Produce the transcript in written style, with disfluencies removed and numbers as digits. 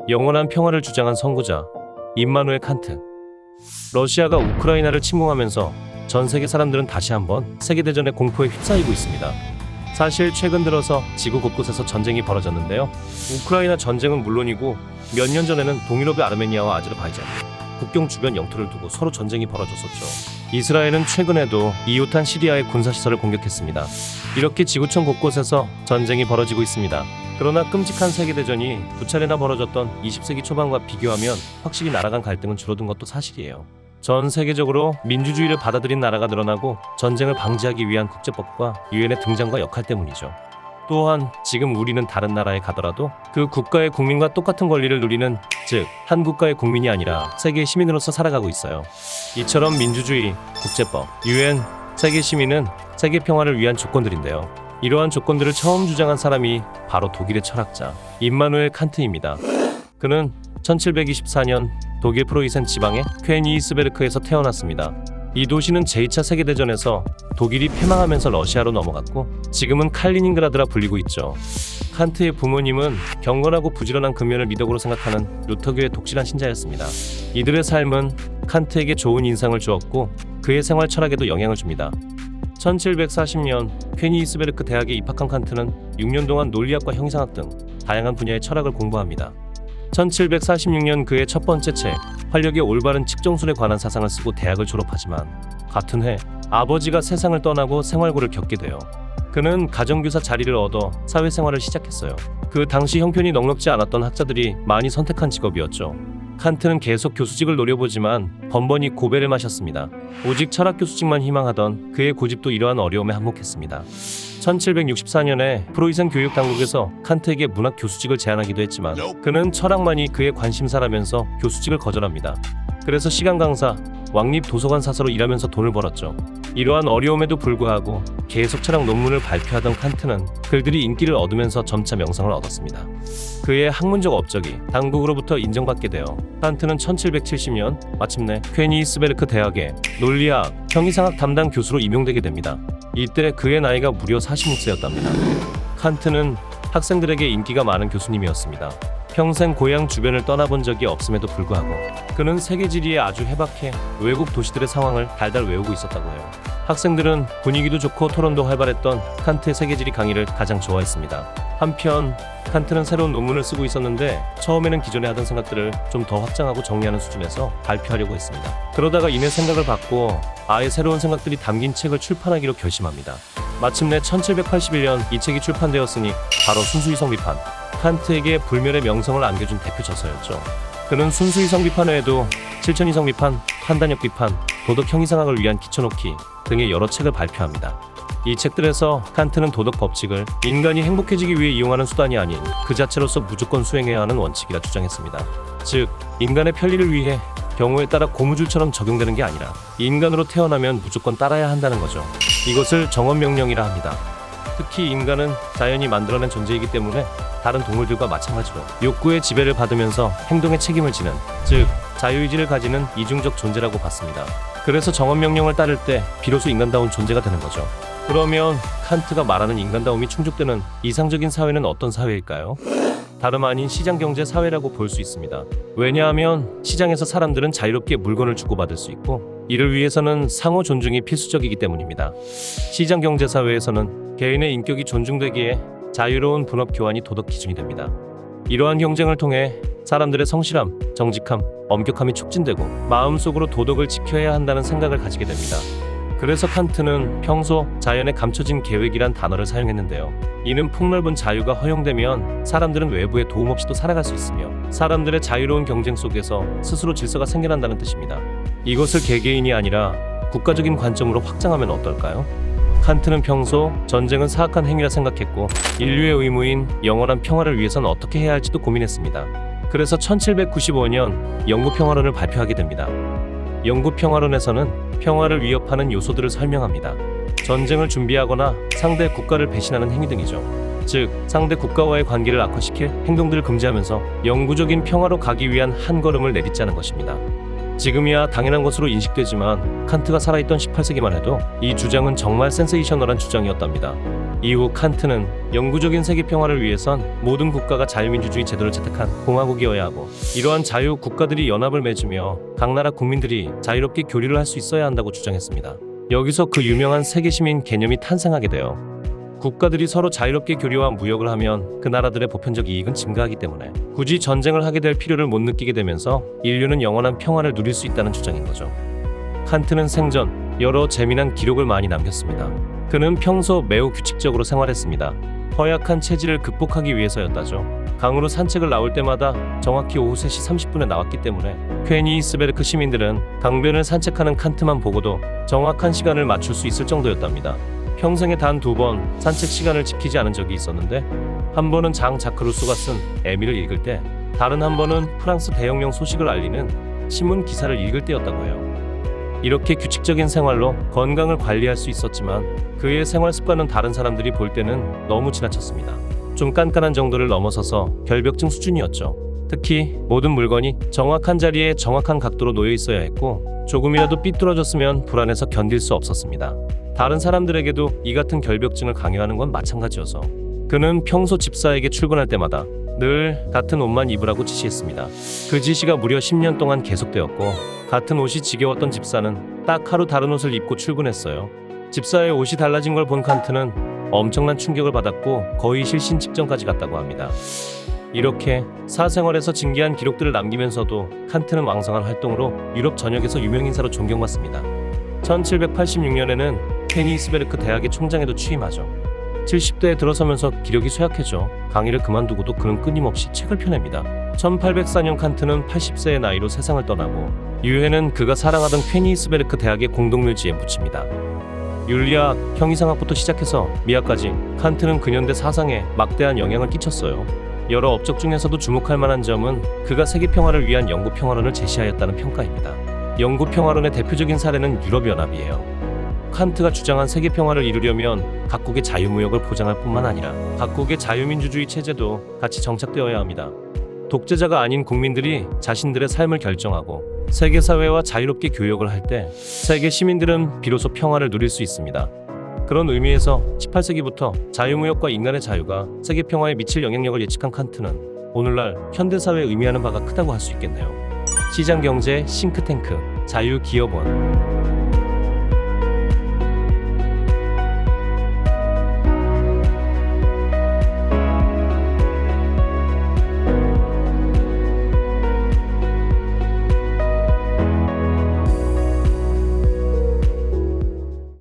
영원한 평화를 주장한 선구자 임마누엘 칸트. 러시아가 우크라이나를 침공하면서 전 세계 사람들은 다시 한번 세계대전의 공포에 휩싸이고 있습니다. 사실 최근 들어서 지구 곳곳에서 전쟁이 벌어졌는데요. 우크라이나 전쟁은 물론이고 몇 년 전에는 동유럽의 아르메니아와 아제르바이잔, 국경 주변 영토를 두고 서로 전쟁이 벌어졌었죠. 이스라엘은 최근에도 이웃한 시리아의 군사시설을 공격했습니다. 이렇게 지구촌 곳곳에서 전쟁이 벌어지고 있습니다. 그러나 끔찍한 세계대전이 두 차례나 벌어졌던 20세기 초반과 비교하면 확실히 날아간 갈등은 줄어든 것도 사실이에요. 전 세계적으로 민주주의를 받아들인 나라가 늘어나고 전쟁을 방지하기 위한 국제법과 유엔의 등장과 역할 때문이죠. 또한 지금 우리는 다른 나라에 가더라도 그 국가의 국민과 똑같은 권리를 누리는, 즉 한 국가의 국민이 아니라 세계의 시민으로서 살아가고 있어요. 이처럼 민주주의, 국제법, 유엔, 세계 시민은 세계 평화를 위한 조건들인데요. 이러한 조건들을 처음 주장한 사람이 바로 독일의 철학자 임마누엘 칸트입니다. 그는 1724년 독일 프로이센 지방의 퀘니히스베르크에서 태어났습니다. 이 도시는 제2차 세계대전에서 독일이 패망하면서 러시아로 넘어갔고 지금은 칼리닝그라드라 불리고 있죠. 칸트의 부모님은 경건하고 부지런한 근면을 미덕으로 생각하는 루터교의 독실한 신자였습니다. 이들의 삶은 칸트에게 좋은 인상을 주었고 그의 생활 철학에도 영향을 줍니다. 1740년 퀘니히스베르크 대학에 입학한 칸트는 6년 동안 논리학과 형이상학 등 다양한 분야의 철학을 공부합니다. 1746년 그의 첫 번째 책 활력의 올바른 측정술에 관한 사상을 쓰고 대학을 졸업하지만 같은 해 아버지가 세상을 떠나고 생활고를 겪게 돼요. 그는 가정교사 자리를 얻어 사회생활을 시작했어요. 그 당시 형편이 넉넉지 않았던 학자들이 많이 선택한 직업이었죠. 칸트는 계속 교수직을 노려보지만 번번이 고배를 마셨습니다. 오직 철학 교수직만 희망하던 그의 고집도 이러한 어려움에 항목했습니다. 1764년에 프로이센 교육당국에서 칸트에게 문학 교수직을 제안하기도 했지만 그는 철학만이 그의 관심사라면서 교수직을 거절합니다. 그래서 시간 강사, 왕립 도서관 사서로 일하면서 돈을 벌었죠. 이러한 어려움에도 불구하고 계속 철학 논문을 발표하던 칸트는 글들이 인기를 얻으면서 점차 명성을 얻었습니다. 그의 학문적 업적이 당국으로부터 인정받게 되어 칸트는 1770년 마침내 퀘니히스베르크 대학의 논리학, 형이상학 담당 교수로 임용되게 됩니다. 이때 그의 나이가 무려 46세였답니다. 칸트는 학생들에게 인기가 많은 교수님이었습니다. 평생 고향 주변을 떠나본 적이 없음에도 불구하고 그는 세계 지리에 아주 해박해 외국 도시들의 상황을 달달 외우고 있었다고 해요. 학생들은 분위기도 좋고 토론도 활발했던 칸트의 세계지리 강의를 가장 좋아했습니다. 한편 칸트는 새로운 논문을 쓰고 있었는데 처음에는 기존에 하던 생각들을 좀 더 확장하고 정리하는 수준에서 발표하려고 했습니다. 그러다가 이내 생각을 바꾸어 아예 새로운 생각들이 담긴 책을 출판하기로 결심합니다. 마침내 1781년 이 책이 출판되었으니 바로 순수이성 비판, 칸트에게 불멸의 명성을 안겨준 대표 저서였죠. 그는 순수이성 비판 외에도 실천이성 비판, 판단력 비판, 도덕 형이상학을 위한 기초놓기 등의 여러 책을 발표합니다. 이 책들에서 칸트는 도덕 법칙을 인간이 행복해지기 위해 이용하는 수단이 아닌 그 자체로서 무조건 수행해야 하는 원칙이라 주장했습니다. 즉, 인간의 편리를 위해 경우에 따라 고무줄처럼 적용되는 게 아니라 인간으로 태어나면 무조건 따라야 한다는 거죠. 이것을 정언명령이라 합니다. 특히 인간은 자연이 만들어낸 존재이기 때문에 다른 동물들과 마찬가지로 욕구의 지배를 받으면서 행동에 책임을 지는, 즉 자유의지를 가지는 이중적 존재라고 봤습니다. 그래서 정언명령을 따를 때 비로소 인간다운 존재가 되는 거죠. 그러면 칸트가 말하는 인간다움이 충족되는 이상적인 사회는 어떤 사회일까요? 다름 아닌 시장경제 사회라고 볼 수 있습니다. 왜냐하면 시장에서 사람들은 자유롭게 물건을 주고받을 수 있고 이를 위해서는 상호 존중이 필수적이기 때문입니다. 시장경제 사회에서는 개인의 인격이 존중되기에 자유로운 분업 교환이 도덕 기준이 됩니다. 이러한 경쟁을 통해 사람들의 성실함, 정직함, 엄격함이 촉진되고 마음속으로 도덕을 지켜야 한다는 생각을 가지게 됩니다. 그래서 칸트는 평소 자연에 감춰진 계획이란 단어를 사용했는데요. 이는 폭넓은 자유가 허용되면 사람들은 외부의 도움 없이도 살아갈 수 있으며 사람들의 자유로운 경쟁 속에서 스스로 질서가 생겨난다는 뜻입니다. 이것을 개개인이 아니라 국가적인 관점으로 확장하면 어떨까요? 칸트는 평소 전쟁은 사악한 행위라 생각했고 인류의 의무인 영원한 평화를 위해서는 어떻게 해야 할지도 고민했습니다. 그래서 1795년 영구평화론을 발표하게 됩니다. 영구평화론에서는 평화를 위협하는 요소들을 설명합니다. 전쟁을 준비하거나 상대 국가를 배신하는 행위 등이죠. 즉, 상대 국가와의 관계를 악화시킬 행동들을 금지하면서 영구적인 평화로 가기 위한 한 걸음을 내딛자는 것입니다. 지금이야 당연한 것으로 인식되지만 칸트가 살아있던 18세기만 해도 이 주장은 정말 센세이셔널한 주장이었답니다. 이후 칸트는 영구적인 세계 평화를 위해선 모든 국가가 자유민주주의 제도를 채택한 공화국이어야 하고, 이러한 자유 국가들이 연합을 맺으며 각 나라 국민들이 자유롭게 교류를 할 수 있어야 한다고 주장했습니다. 여기서 그 유명한 세계시민 개념이 탄생하게 돼요. 국가들이 서로 자유롭게 교류와 무역을 하면 그 나라들의 보편적 이익은 증가하기 때문에 굳이 전쟁을 하게 될 필요를 못 느끼게 되면서 인류는 영원한 평화를 누릴 수 있다는 주장인 거죠. 칸트는 생전 여러 재미난 기록을 많이 남겼습니다. 그는 평소 매우 규칙적으로 생활했습니다. 허약한 체질을 극복하기 위해서였다죠. 강으로 산책을 나올 때마다 정확히 오후 3시 30분에 나왔기 때문에 퀘니스베르크 시민들은 강변을 산책하는 칸트만 보고도 정확한 시간을 맞출 수 있을 정도였답니다. 평생에 단 2번 산책 시간을 지키지 않은 적이 있었는데, 한 번은 장 자크 루소가 쓴 에밀을 읽을 때, 다른 한 번은 프랑스 대혁명 소식을 알리는 신문 기사를 읽을 때였다고 해요. 이렇게 규칙적인 생활로 건강을 관리할 수 있었지만 그의 생활 습관은 다른 사람들이 볼 때는 너무 지나쳤습니다. 좀 깐깐한 정도를 넘어서서 결벽증 수준이었죠. 특히 모든 물건이 정확한 자리에 정확한 각도로 놓여 있어야 했고, 조금이라도 삐뚤어졌으면 불안해서 견딜 수 없었습니다. 다른 사람들에게도 이 같은 결벽증을 강요하는 건 마찬가지여서 그는 평소 집사에게 출근할 때마다 늘 같은 옷만 입으라고 지시했습니다. 그 지시가 무려 10년 동안 계속되었고, 같은 옷이 지겨웠던 집사는 딱 하루 다른 옷을 입고 출근했어요. 집사의 옷이 달라진 걸 본 칸트는 엄청난 충격을 받았고 거의 실신 직전까지 갔다고 합니다. 이렇게 사생활에서 진기한 기록들을 남기면서도 칸트는 왕성한 활동으로 유럽 전역에서 유명인사로 존경받습니다. 1786년에는 케니스베르크 대학의 총장에도 취임하죠. 70대에 들어서면서 기력이 쇠약해져 강의를 그만두고도 그는 끊임없이 책을 펴냅니다. 1804년 칸트는 80세의 나이로 세상을 떠나고, 유해는 그가 사랑하던 퀘니스베르크 대학의 공동묘지에 묻힙니다. 윤리학, 형이상학부터 시작해서 미학까지 칸트는 근현대 사상에 막대한 영향을 끼쳤어요. 여러 업적 중에서도 주목할 만한 점은 그가 세계 평화를 위한 영구 평화론을 제시하였다는 평가입니다. 영구 평화론의 대표적인 사례는 유럽연합이에요. 칸트가 주장한 세계 평화를 이루려면 각국의 자유무역을 보장할 뿐만 아니라 각국의 자유민주주의 체제도 같이 정착되어야 합니다. 독재자가 아닌 국민들이 자신들의 삶을 결정하고 세계사회와 자유롭게 교역을 할 때 세계 시민들은 비로소 평화를 누릴 수 있습니다. 그런 의미에서 18세기부터 자유무역과 인간의 자유가 세계 평화에 미칠 영향력을 예측한 칸트는 오늘날 현대사회에 의미하는 바가 크다고 할 수 있겠네요. 시장경제 싱크탱크 자유기업원